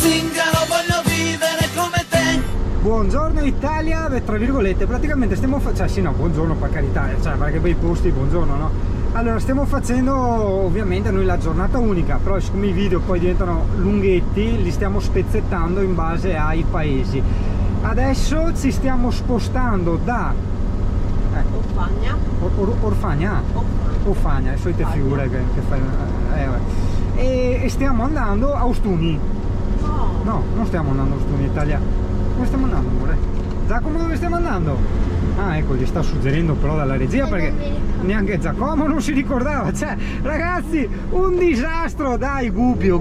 zingaro, voglio vivere come te. Buongiorno Italia, tra virgolette, praticamente stiamo facendo, cioè sì no, buongiorno per carità, cioè perché bei posti, buongiorno no? Allora stiamo facendo ovviamente noi la giornata unica, però siccome i video poi diventano lunghetti, li stiamo spezzettando in base ai paesi. Adesso ci stiamo spostando da Orfagna. Orfagna? Orfagna, le solite figure che fai. E stiamo andando a Ostuni. No, non stiamo andando a Ostuni, Italia. Dove stiamo andando, amore? Giacomo, dove stiamo andando? Ah, ecco, gli sta suggerendo però dalla regia perché neanche Giacomo non si ricordava. Cioè, ragazzi, un disastro! Dai, Gubbio.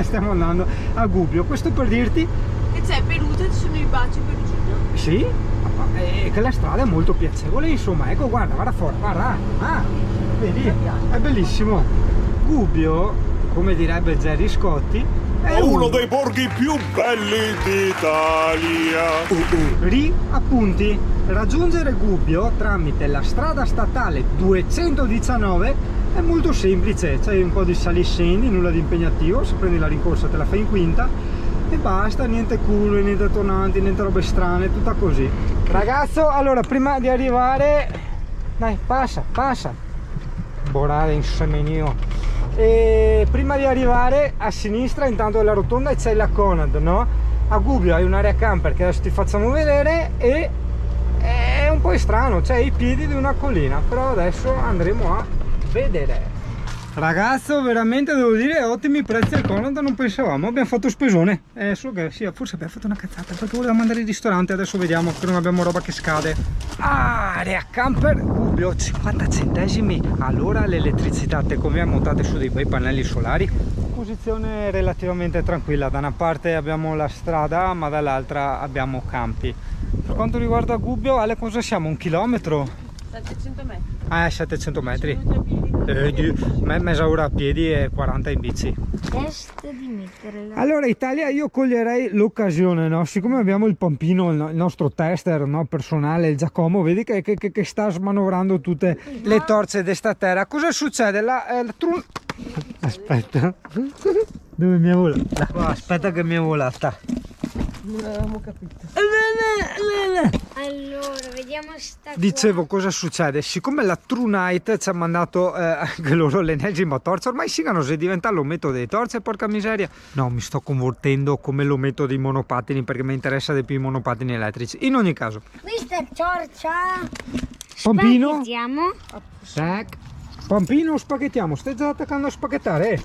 Stiamo andando a Gubbio. Questo per dirti E c'è Perugia, ci sono i baci Perugino. sì, che la strada è molto piacevole, insomma. Ecco, guarda fuori, guarda. Ah, vedi? È bellissimo. Gubbio, come direbbe Gerry Scotti, è uno dei borghi più belli d'Italia. Appunti, raggiungere Gubbio tramite la strada statale 219 è molto semplice, c'hai un po' di saliscendi, nulla di impegnativo, se prendi la rincorsa te la fai in quinta e basta, niente curve, niente tonanti, niente robe strane, tutta così. Ragazzo, allora prima di arrivare, dai, passa, borare in semenio. E prima di arrivare a sinistra intanto della rotonda c'è la Conad, no? A Gubbio hai un'area camper che adesso ti facciamo vedere e è un po' strano, c'è i piedi di una collina, però adesso andremo a vedere. Ragazzo, veramente devo dire ottimi prezzi al Conad, non pensavamo, abbiamo fatto spesone, solo che sì, forse abbiamo fatto una cazzata perché volevamo andare al ristorante, adesso vediamo che non abbiamo roba che scade. Area camper Gubbio, 50 centesimi all'ora l'elettricità, te come montate su dei bei pannelli solari. Posizione relativamente tranquilla, da una parte abbiamo la strada ma dall'altra abbiamo campi. Per quanto riguarda Gubbio, Ale, cosa siamo? Un chilometro? 700 metri. 700 metri. Mezza ora a piedi e 40 in bici. Allora Italia, io coglierei l'occasione, no? Siccome abbiamo il Pampino, il nostro tester, no, personale, il Giacomo, vedi che sta smanovrando tutte le torce di sta terra. Cosa succede? Aspetta. Dove mi è volata? Aspetta che mi è volata. Non avevamo capito. Allora, vediamo sta Dicevo, cosa succede? Siccome la True Night ci ha mandato anche loro l'ennesima torcia, ormai Sigano se diventa l'ometto delle torce, porca miseria. No, mi sto convertendo come l'ometto dei monopattini perché mi interessa di più i monopattini elettrici. In ogni caso, questa è torcia. Pampino, Spaghettiamo. tac. Pampino, spaghettiamo, stai già attaccando a spaghettare?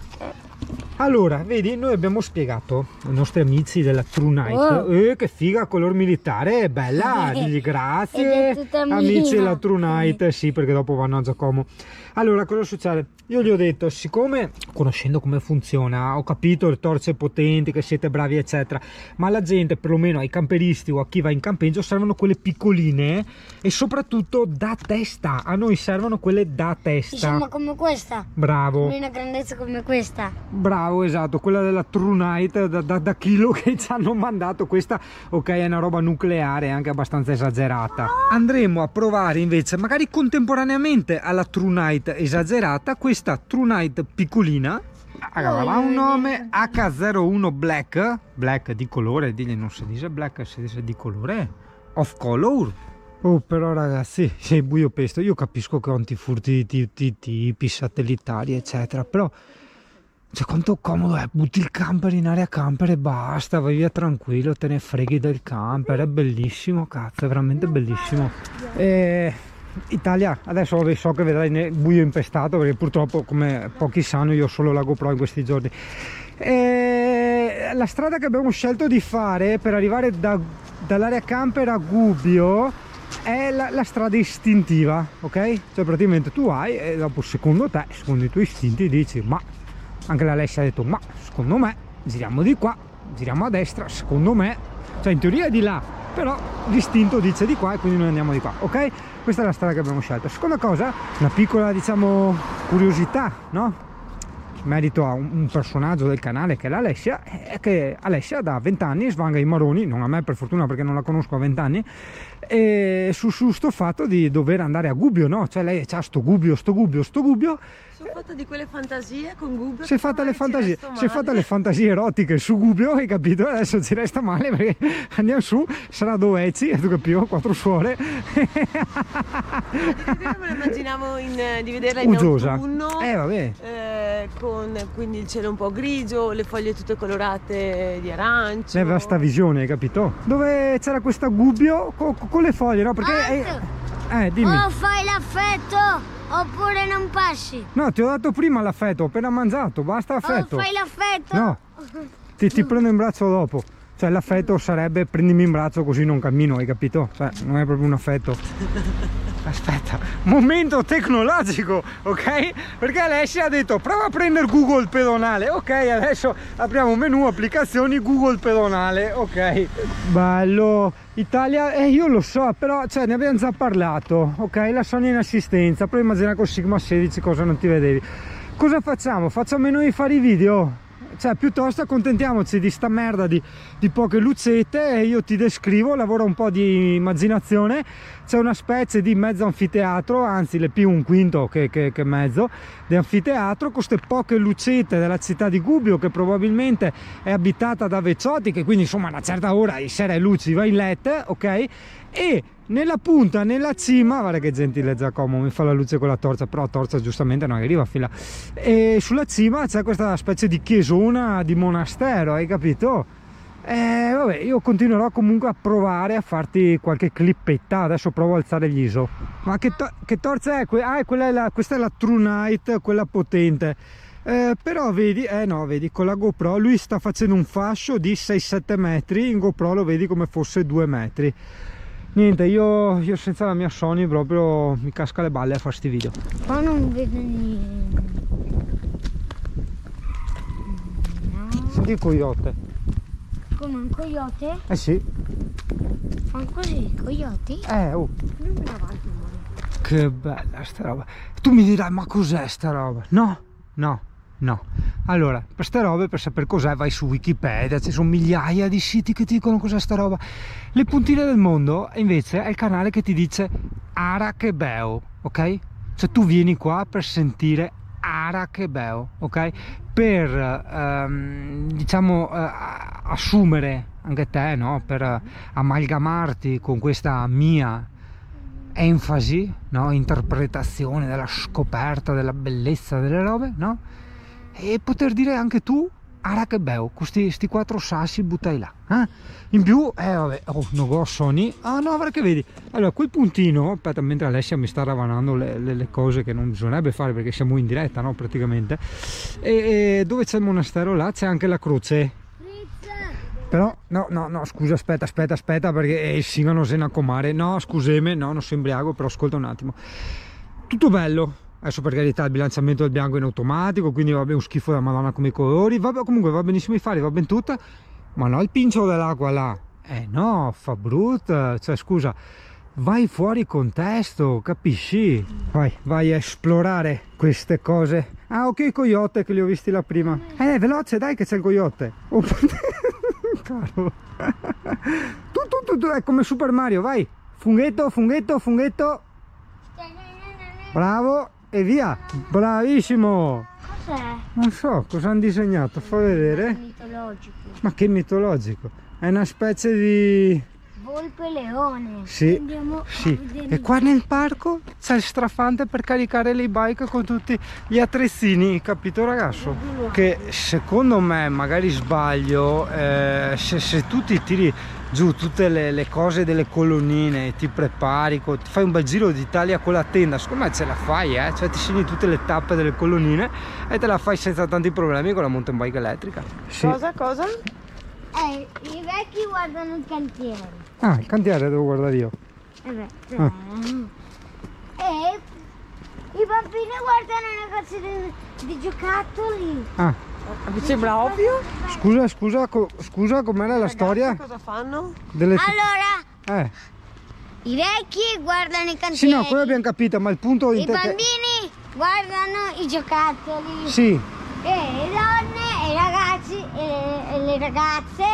Allora, vedi, noi abbiamo spiegato ai nostri amici della True Night, che figa, color militare, è bella, digli grazie, Ed è tutta mia. amici della True Night, sì, perché dopo vanno a Giacomo. Allora, cosa succede? Io gli ho detto, siccome, conoscendo come funziona, ho capito le torce potenti, che siete bravi, eccetera, ma la gente, perlomeno ai camperisti o a chi va in campeggio, servono quelle piccoline e soprattutto da testa. A noi servono quelle da testa. Insomma, come questa. Bravo. Come una grandezza come questa. Bravo, esatto, quella della True Night da chilo che ci hanno mandato. Questa, ok, è una roba nucleare, anche abbastanza esagerata. Andremo a provare invece, magari contemporaneamente alla True Night esagerata, questa True Night piccolina. Ha un nome H01 Black di colore, non si dice black, si dice di colore, of color. Oh, però ragazzi, sei buio pesto, io capisco che ho antifurti di tipi satellitari eccetera, però cioè quanto comodo è, butti il camper in area camper e basta, vai via tranquillo, te ne freghi del camper, è bellissimo, cazzo, è veramente bellissimo. Italia, adesso so che vedrai nel buio impestato perché purtroppo, come pochi sanno, io ho solo la GoPro in questi giorni. La strada che abbiamo scelto di fare per arrivare dall'area camper a Gubbio è la strada istintiva, ok? Cioè praticamente tu hai e dopo secondo i tuoi istinti dici, ma anche la Alessia ha detto, ma secondo me giriamo di qua, giriamo a destra, secondo me, cioè in teoria è di là, però l'istinto dice di qua e quindi noi andiamo di qua, ok? Questa è la strada che abbiamo scelto. Seconda cosa, una piccola, diciamo, curiosità, no? merito a un personaggio del canale che è l'Alessia, è che Alessia da 20 anni svanga i maroni, non a me per fortuna perché non la conosco a 20 anni, e su sto fatto di dover andare a Gubbio, no? Cioè lei c'ha sto Gubbio. Sono fatta di quelle fantasie con Gubbio. Si è fatta le fantasie erotiche su Gubbio, hai capito? Adesso ci resta male perché andiamo su, sarà due Eci, tu capivo, 4 suore. Me lo immaginavo di vederla in Uggiosa. autunno, Vabbè. con quindi il cielo un po' grigio, le foglie tutte colorate di arancio. Lei aveva sta visione, hai capito? Dove c'era questa Gubbio con le foglie, no? Perché... dimmi. O fai l'affetto oppure non passi. No, ti ho dato prima l'affetto, ho appena mangiato, basta l'affetto. O fai l'affetto. No, ti prendo in braccio dopo. Cioè l'affetto sarebbe prendimi in braccio così non cammino, hai capito? Cioè non è proprio un affetto. Aspetta, momento tecnologico, ok? Perché Alessia ha detto prova a prendere Google pedonale. Ok, adesso apriamo menu applicazioni Google pedonale, ok. Bello, Italia, io lo so, però cioè, ne abbiamo già parlato, ok? La Sony in assistenza, però immagina con Sigma 16 cosa non ti vedevi. Cosa facciamo? Facciamo noi fare i video? Cioè piuttosto accontentiamoci di sta merda di poche lucette e io ti descrivo, lavora un po' di immaginazione. C'è una specie di mezzo anfiteatro, anzi le più un quinto che mezzo di anfiteatro, con queste poche lucette della città di Gubbio che probabilmente è abitata da vecchiotti che quindi insomma a una certa ora di sera è luci, vai in letto, ok? E nella punta, nella cima, guarda che gentile Giacomo, mi fa la luce con la torcia, però la torcia giustamente non arriva fino là. E sulla cima c'è questa specie di chiesona di monastero, hai capito? Vabbè, io continuerò comunque a provare a farti qualche clippetta. Adesso provo a alzare gli ISO. Ma che torcia è? Questa è la True Night, quella potente. Però vedi, no, vedi, con la GoPro lui sta facendo un fascio di 6-7 metri, in GoPro lo vedi come fosse 2 metri. Niente, io senza la mia Sony proprio mi casca le balle a fare sti video. Qua non vedo niente. No. Senti il coyote. Come un coyote? Eh sì. Fanno così i coyoti? Oh. Che bella sta roba. Tu mi dirai, ma cos'è sta roba? No, no, no. Allora, per ste robe, per sapere cos'è, vai su Wikipedia, ci sono migliaia di siti che ti dicono cos'è sta roba. Le puntine del mondo, invece, è il canale che ti dice Arakebeo, ok? Cioè tu vieni qua per sentire Arakebeo, ok? Per, diciamo, assumere anche te, no? Per amalgamarti con questa mia enfasi, no? Interpretazione della scoperta della bellezza delle robe, no? E poter dire anche tu Arakebeo, questi 4 sassi buttai là, in più vabbè, no go Sony, no, perché vedi, allora quel puntino, aspetta, mentre Alessia mi sta ravanando le cose che non bisognerebbe fare perché siamo in diretta, no, praticamente, e dove c'è il monastero là c'è anche la croce. Però no, scusa, aspetta perché il Singano se ne comare. No, scusami, no, non sono imbriaco, però ascolta un attimo. Tutto bello. Adesso per carità il bilanciamento del bianco è in automatico, quindi vabbè, un schifo da Madonna come i colori, vabbè, comunque va benissimo i fari, va ben tutto, ma no il pincio dell'acqua là, no, fa brutto, cioè scusa, vai fuori contesto, capisci? Vai a esplorare queste cose. Ah, ok, il coyote che li ho visti là prima. Veloce, dai che c'è il coyote. Oh, caro. Tu, è come Super Mario, vai. Funghetto. Bravo. E via, bravissimo. Cos'è? Non so cosa hanno disegnato, fa vedere. Mitologico. Ma che mitologico, è una specie di Volpe leone. sì, Andiamo sì. a vedere. E qua nel parco c'è il strafante per caricare le bike con tutti gli attrezzini, capito ragazzo? Che secondo me, magari sbaglio, se tu ti tiri giù tutte le cose delle colonnine, ti prepari, ti fai un bel giro d'Italia con la tenda, secondo me ce la fai, cioè ti segni tutte le tappe delle colonnine e te la fai senza tanti problemi con la mountain bike elettrica. Sì. Cosa? I vecchi guardano il cantiere. Ah, il cantiere devo guardare io. E i bambini guardano i negozi di giocattoli. Mi sembra ovvio. Scusa, com'era la storia? Cosa fanno? Allora, i vecchi guardano i cantieri. Sì, no, quello abbiamo capito, ma il punto I bambini guardano i giocattoli. Sì. le donne, i ragazzi e le ragazze.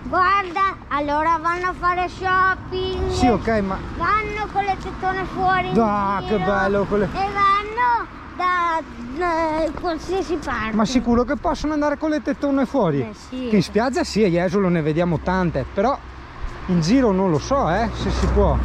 Guarda, allora vanno a fare shopping. Sì, ok, ma... Vanno con le tettone fuori in Ah, giro, che bello quelle... E vanno da qualsiasi parte. Ma sicuro che possono andare con le tettone fuori? Sì. Che in spiaggia sì, a Jesolo ne vediamo tante, però in giro non lo so, se si può.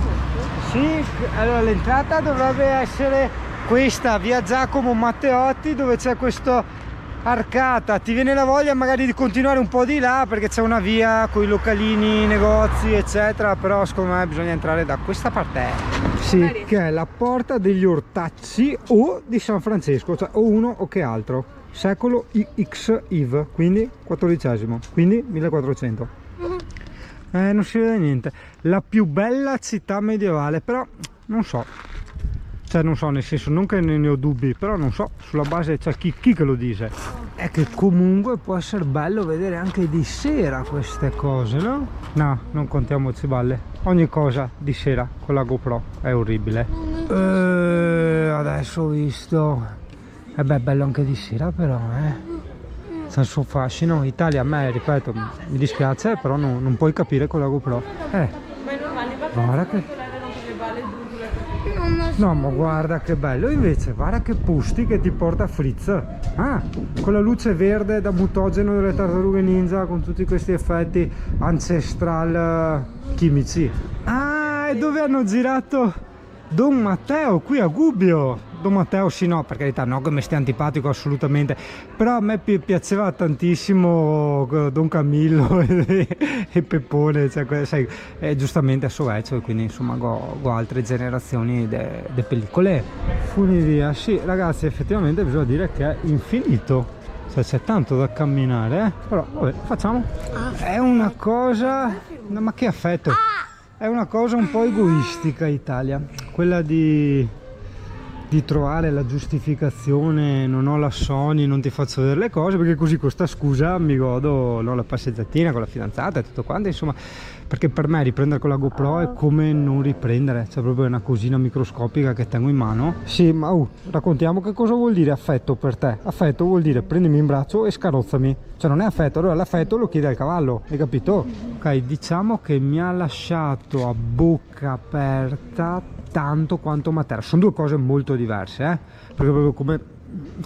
Sì, allora l'entrata dovrebbe essere questa, via Giacomo Matteotti, dove c'è questo arcata. Ti viene la voglia magari di continuare un po' di là perché c'è una via con i localini, negozi eccetera, però secondo me bisogna entrare da questa parte. Sì, che è la porta degli ortacci o di San Francesco, cioè o uno o che altro. Secolo X IV, quindi 14esimo, quindi 1400. Non si vede niente. La più bella città medievale, però non so. Cioè non so, nel senso, non che ne ho dubbi, però non so, sulla base, cioè chi che lo dice? È che comunque può essere bello vedere anche di sera queste cose, no? No, non contiamoci balle. Ogni cosa di sera con la GoPro è orribile. Adesso ho visto... E beh, bello anche di sera però, C'è il suo fascino. Italia a me, ripeto, mi dispiace, però non puoi capire con la GoPro. Guarda che... No, ma guarda che bello, invece guarda che pusti che ti porta Fritz. Con la luce verde da mutageno delle tartarughe ninja, con tutti questi effetti ancestral chimici. E dove hanno girato Don Matteo? Qui a Gubbio. Don Matteo sì, no, per carità, no che mi stia antipatico assolutamente, però a me piaceva tantissimo Don Camillo e Peppone, cioè, sai, giustamente a Soveccio, e quindi insomma go altre generazioni de pellicole. Funivia, sì ragazzi, effettivamente bisogna dire che è infinito, cioè c'è tanto da camminare, però vabbè, facciamo. È una cosa, no, ma che affetto, è una cosa un po' egoistica Italia, quella di trovare la giustificazione, non ho la Sony, non ti faccio vedere le cose perché così con sta scusa mi godo la passeggiatina con la fidanzata e tutto quanto, insomma, perché per me riprendere con la GoPro è come non riprendere, cioè proprio una cosina microscopica che tengo in mano. Sì, ma raccontiamo che cosa vuol dire affetto per te. Affetto vuol dire prendimi in braccio e scarozzami, cioè non è affetto, allora l'affetto lo chiede al cavallo, hai capito? Ok, diciamo che mi ha lasciato a bocca aperta tanto quanto Matera. Sono due cose molto diverse, perché proprio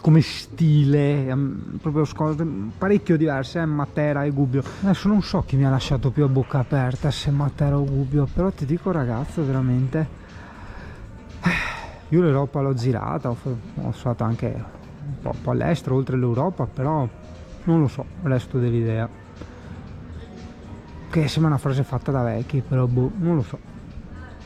come stile, proprio cose parecchio diverse, Matera e Gubbio. Adesso non so chi mi ha lasciato più a bocca aperta, se Matera o Gubbio, però ti dico ragazzo, veramente io l'Europa l'ho girata, ho stato anche un po' all'estero oltre l'Europa, però non lo so, resto dell'idea che sembra una frase fatta da vecchi, però non lo so,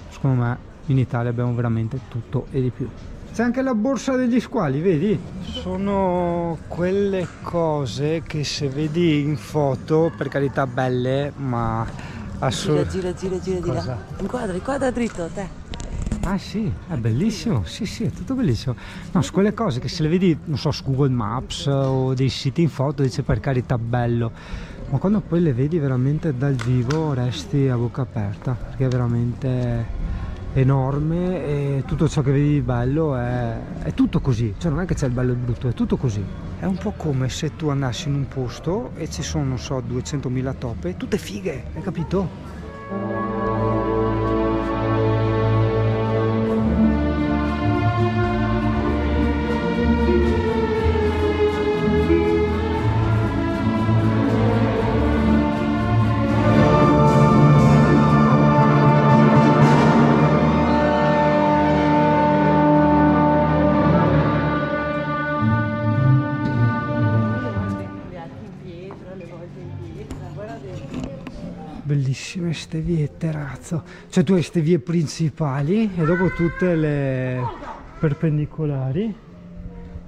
secondo me in Italia abbiamo veramente tutto e di più. C'è anche la borsa degli squali, vedi? Sono quelle cose che se vedi in foto, per carità belle, ma assolutamente... Gira. Inquadra dritto, te. Ah sì, è bellissimo, sì, è tutto bellissimo. No, su quelle cose che se le vedi, non so, su Google Maps o dei siti in foto, dice per carità bello, ma quando poi le vedi veramente dal vivo resti a bocca aperta, perché è veramente enorme e tutto ciò che vedi di bello è tutto così, cioè non è che c'è il bello e il brutto, è tutto così. È un po' come se tu andassi in un posto e ci sono, non so, 200.000 toppe, tutte fighe, hai capito? Bellissime ste vie terrazzo, cioè tu hai ste vie principali e dopo tutte le perpendicolari,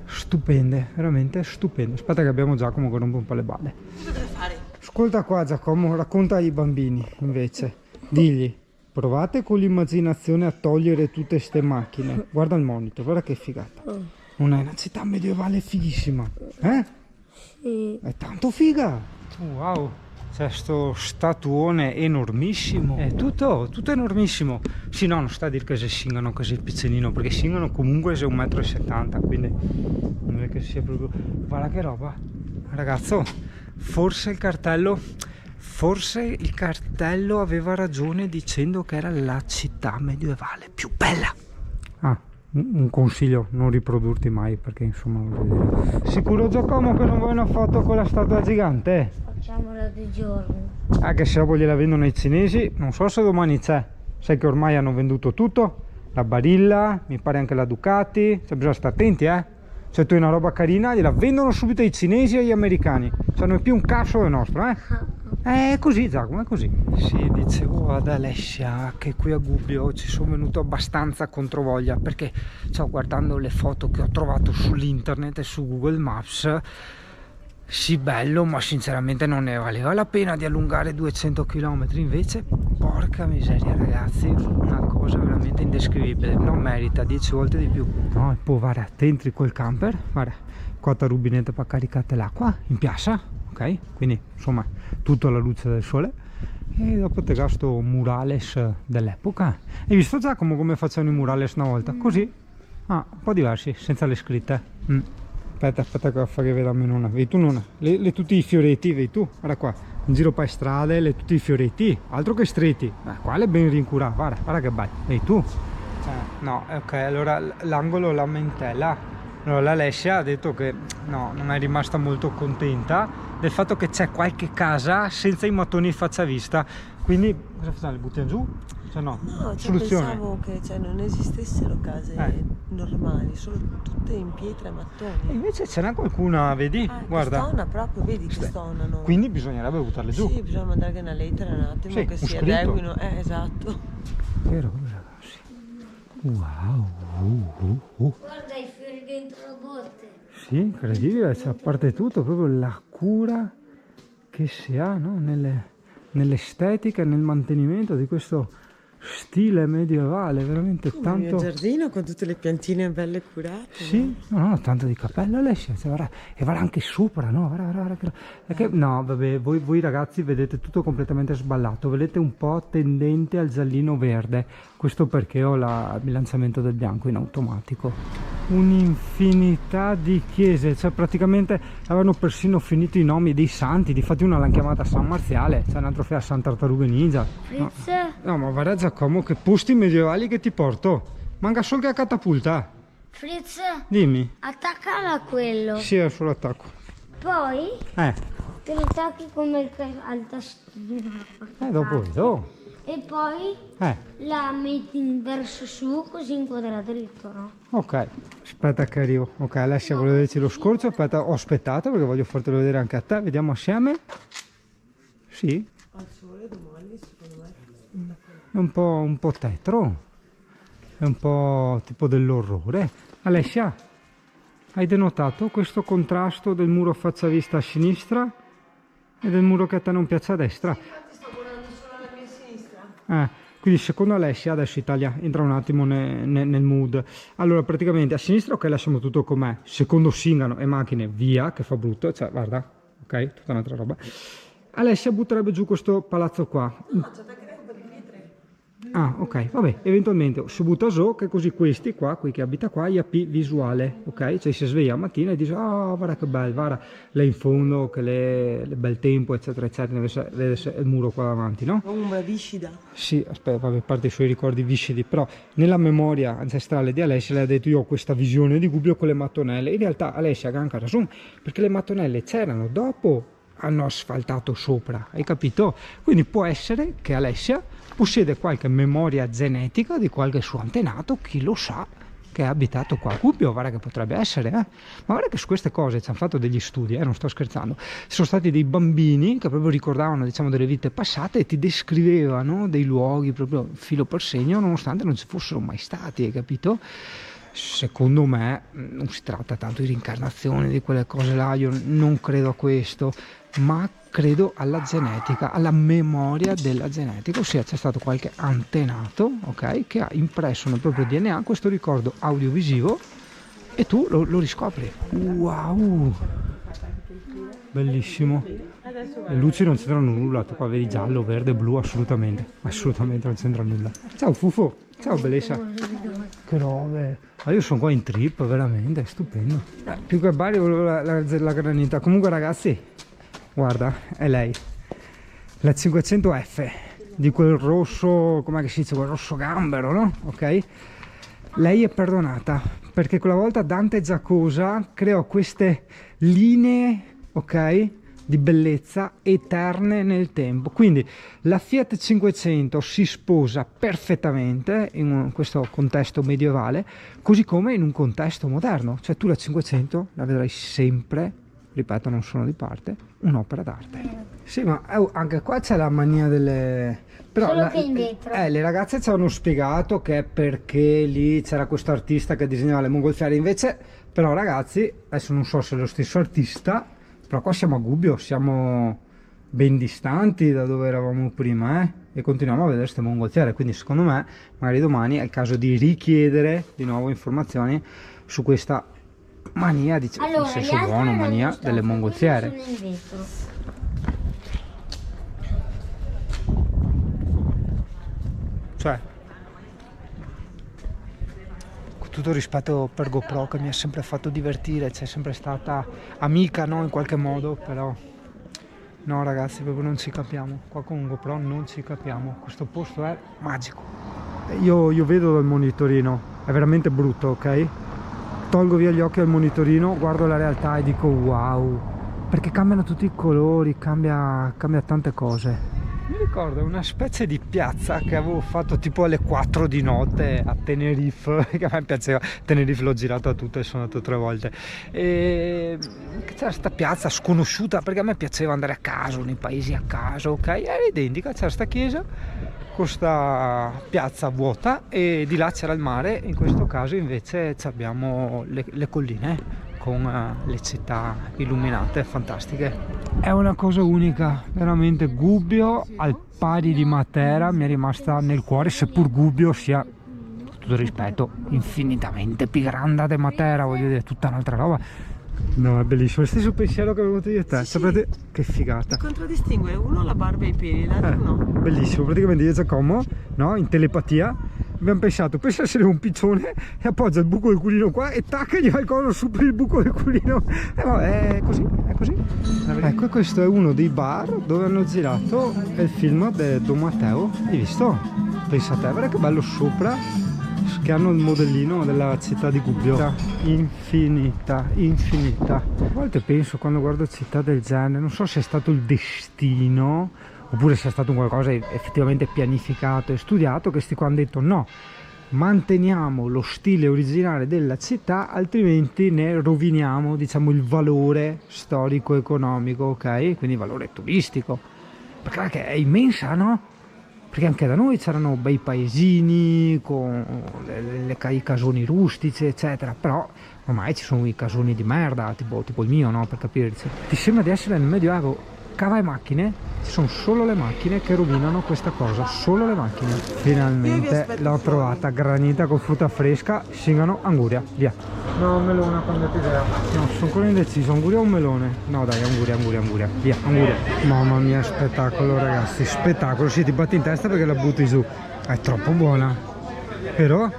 stupende, veramente stupende. Aspetta che abbiamo Giacomo che rompe un po' le balle. Cosa deve fare? Ascolta qua Giacomo, racconta ai bambini invece, digli, provate con l'immaginazione a togliere tutte ste macchine, guarda il monitor, guarda che figata, non è una città medievale fighissima, Sì. È tanto figa, wow. c'è sto statuone enormissimo, è tutto enormissimo. Sì, no, non sta a dire che si singano così piccolino, perché singano comunque se 1,70 m, quindi non è che sia proprio... Guarda che roba, ragazzo, forse il cartello aveva ragione dicendo che era la città medievale più bella. Ah, un consiglio, non riprodurti mai, perché insomma, voglio dire. Sicuro Giacomo che non vuoi una foto con la statua gigante? Facciamola di giorno. Che se dopo gliela vendono i cinesi, non so se domani c'è. Sai che ormai hanno venduto tutto, la Barilla, mi pare anche la Ducati, cioè bisogna stare attenti, se tu hai una roba carina gliela vendono subito ai cinesi e agli americani, cioè non è più un cazzo del nostro, È così Giacomo, è così. Sì, dicevo ad Alessia che qui a Gubbio ci sono venuto abbastanza controvoglia, perché guardando le foto che ho trovato sull'internet e su Google Maps, sì, bello, ma sinceramente non ne valeva la pena di allungare 200 km, invece porca miseria ragazzi, una cosa veramente indescrivibile, non merita 10 volte di più. No, e poi guarda, te entri col camper, guarda, qua la rubinetta per caricare l'acqua in piazza, ok? Quindi insomma tutto alla luce del sole, e dopo te gasto murales dell'epoca. Hai visto Giacomo come facevano i murales una volta? Così, un po' diversi, senza le scritte. Aspetta che fa che veda almeno una. Vedi tu non? Le tutti i fioretti, vedi tu? Guarda qua, in giro per strade, tutti i fioretti, altro che stretti. Qua è ben rincurato, guarda che bello, vedi tu? No, ok, allora l'angolo lamentela. Allora l'Alessia ha detto che no, non è rimasta molto contenta del fatto che c'è qualche casa senza i mattoni faccia vista. Quindi cosa facciamo? Le buttiamo giù? Cioè no, soluzione. Pensavo che non esistessero case normali, solo tutte in pietra e mattoni. E invece ce n'è qualcuna, vedi? Guarda. Stona proprio, vedi che stonano. Quindi bisognerebbe buttarle giù. Sì, bisogna mandare una lettera un attimo, sì, che si scritto. adeguino. Esatto. Vero, ragazzi. Wow. Guarda i fiori dentro la botte. Sì, incredibile, a parte tutto, proprio la cura che si ha, no? Nell'estetica e nel mantenimento di questo stile medievale, veramente tanto. Il mio giardino con tutte le piantine belle curate. Sì, no, tanto di cappello Alessia, e va anche sopra, no? Guarda. No, vabbè, voi ragazzi vedete tutto completamente sballato, vedete un po' tendente al giallino verde, questo perché ho il bilanciamento del bianco in automatico. Un'infinità di chiese, cioè praticamente avevano persino finito i nomi dei santi, difatti una l'hanno chiamata San Marziale, c'è un altro che è Santa Tartaruga Ninja. No, ma guarda Giacomo che posti medievali che ti porto, manca solo che a catapulta. Fritz, dimmi. attaccala a quello. Sì, è solo attacco. Poi te lo attacchi come al tastino. Dopo vedo. E poi la metti in verso su, così inquadra dritto, no? Ok, aspetta che arrivo. Ok, Alessia vuole vederci lo scorcio, aspetta, ho aspettato perché voglio fartelo vedere anche a te, vediamo assieme. Sì. Al sole domani secondo me. È un po' tetro, è un po' tipo dell'orrore. Alessia, hai denotato questo contrasto del muro faccia vista a sinistra e del muro che a te non piace a destra? Infatti sto guardando solo alla mia sinistra. Quindi secondo Alessia, adesso Italia entra un attimo nel mood. Allora praticamente a sinistra ok, lasciamo tutto com'è, secondo Singano e macchine via, che fa brutto, cioè guarda, ok, tutta un'altra roba. Alessia butterebbe giù questo palazzo qua. No, c'è da creare un po' di pietre. Ok, vabbè, eventualmente si butta giù, che così questi qua, qui che abita qua, IP visuale, ok? Cioè si sveglia la mattina e dice, guarda che bello, guarda, là in fondo, che le bel tempo, eccetera, eccetera, vede il muro qua davanti, no? Ombra viscida. Sì, aspetta, vabbè, a parte i suoi ricordi viscidi, però nella memoria ancestrale di Alessia le ha detto io ho questa visione di Gubbio con le mattonelle. In realtà Alessia ha anche ragione, perché le mattonelle c'erano dopo, hanno asfaltato sopra, hai capito? Quindi può essere che Alessia possiede qualche memoria genetica di qualche suo antenato, chi lo sa, che è abitato qua a Gubbio, guarda che potrebbe essere, ma guarda che su queste cose ci hanno fatto degli studi, non sto scherzando, ci sono stati dei bambini che proprio ricordavano, diciamo, delle vite passate e ti descrivevano dei luoghi proprio filo per segno, nonostante non ci fossero mai stati, hai capito? Secondo me non si tratta tanto di reincarnazione, di quelle cose là, io non credo a questo, ma credo alla genetica, alla memoria della genetica, ossia c'è stato qualche antenato, ok, che ha impresso nel proprio DNA questo ricordo audiovisivo e tu lo riscopri. Wow, bellissimo. Le luci non c'entrano nulla, tu qua vedi giallo, verde, blu, assolutamente non c'entra nulla. Ciao Fufo, ciao bellezza. Che robe. Ma io sono qua in trip, veramente, è stupendo. Più che Bari volevo la granita. Comunque ragazzi, guarda, è lei. La 500F, di quel rosso, com'è che si dice, quel rosso gambero, no? Ok? Lei è perdonata, perché quella volta Dante Giacosa creò queste linee, ok? Di bellezza eterne nel tempo. Quindi la Fiat 500 si sposa perfettamente in questo contesto medievale, così come in un contesto moderno. Cioè tu la 500 la vedrai sempre, ripeto, non sono di parte, un'opera d'arte. Sì, ma anche qua c'è la mania delle... Però solo che indietro. Le ragazze ci hanno spiegato che è perché lì c'era questo artista che disegnava le mongolfiere, invece però ragazzi, adesso non so se è lo stesso artista, però qua siamo a Gubbio, siamo ben distanti da dove eravamo prima, e continuiamo a vedere queste mongolfiere, quindi secondo me magari domani è il caso di richiedere di nuovo informazioni su questa mania, diciamo, allora, in senso buono, mania delle mongolfiere. Cioè, con tutto rispetto per GoPro, che mi ha sempre fatto divertire, c'è sempre stata amica, no, in qualche modo, però no ragazzi, proprio non ci capiamo, qua con GoPro non ci capiamo, questo posto è magico. Io vedo dal monitorino, è veramente brutto, ok? Tolgo via gli occhi dal monitorino, guardo la realtà e dico wow, perché cambiano tutti i colori, cambia tante cose. Mi ricordo una specie di piazza che avevo fatto tipo alle 4 di notte a Tenerife, che a me piaceva. Tenerife l'ho girata tutta e sono andato 3 volte. E c'era questa piazza sconosciuta, perché a me piaceva andare a caso, nei paesi a caso, ok? Era identica, c'era questa chiesa, questa piazza vuota e di là c'era il mare. In questo caso invece abbiamo le colline con le città illuminate, fantastiche. È una cosa unica, veramente. Gubbio al pari di Matera mi è rimasta nel cuore, seppur Gubbio sia, tutto rispetto, infinitamente più grande di Matera, voglio dire, tutta un'altra roba. No, è bellissimo, lo stesso pensiero che avevo avuto io e te, sapete che figata. Ti contraddistingue uno la barba e i peli, l'altro no. Bellissimo, praticamente io e Giacomo, no, in telepatia abbiamo pensato, pensa a essere un piccione e appoggia il buco del culino qua e tacca gli fa il collo su per il buco del culino. È così, è così. Ecco, questo è uno dei bar dove hanno girato il film di Don Matteo, hai visto? Pensate, guarda che bello sopra, che hanno il modellino della città di Gubbio. Infinita. A volte penso, quando guardo città del genere, non so se è stato il destino oppure sia stato qualcosa effettivamente pianificato e studiato, che sti qua hanno detto no, manteniamo lo stile originale della città, altrimenti ne roviniamo, diciamo, il valore storico economico, ok? Quindi il valore turistico, perché è immensa, no? Perché anche da noi c'erano bei paesini con i casoni rustici eccetera, però ormai ci sono i casoni di merda, tipo il mio, no? Per capirci. Ti sembra di essere nel Medioevo. Cava e macchine, ci sono solo le macchine che rovinano questa cosa, solo le macchine. Finalmente l'ho trovata, granita con frutta fresca, Singano, Anguria, via. No, melone, cambiate idea. No, sono ancora indeciso, Anguria o melone? No dai, Anguria, via, Anguria. Mamma mia, spettacolo ragazzi, spettacolo, sì, ti batti in testa perché la butti giù. È troppo buona. Però,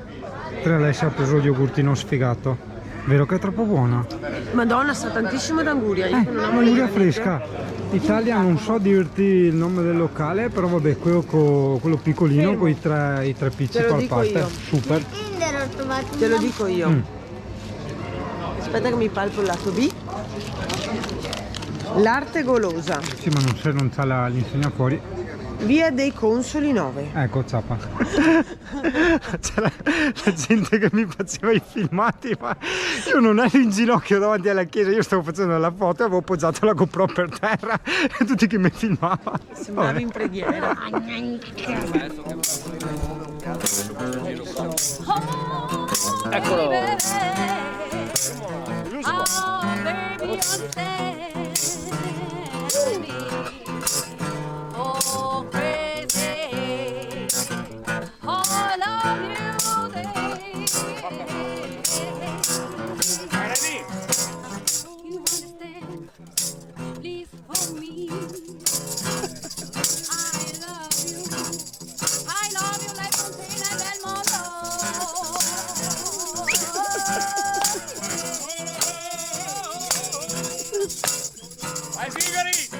lei si è preso il yogurtino sfigato. Vero che è troppo buona? Madonna, sa tantissimo d'Anguria, io non amo Anguria fresca. Italia non so dirti il nome del locale, però vabbè, quello piccolino con i tre picci palpate. Super. Te lo dico io. Aspetta che mi palpo il lato B. L'arte golosa. Sì, ma non c'ha l'insegna fuori. Via dei Consoli 9. Ecco, zappa. C'era la gente che mi faceva i filmati, ma io non ero in ginocchio davanti alla chiesa, io stavo facendo la foto e avevo appoggiato la GoPro per terra e tutti che mi filmavano. Sembravi in preghiera. Eccolo. You understand, please for me. sigari!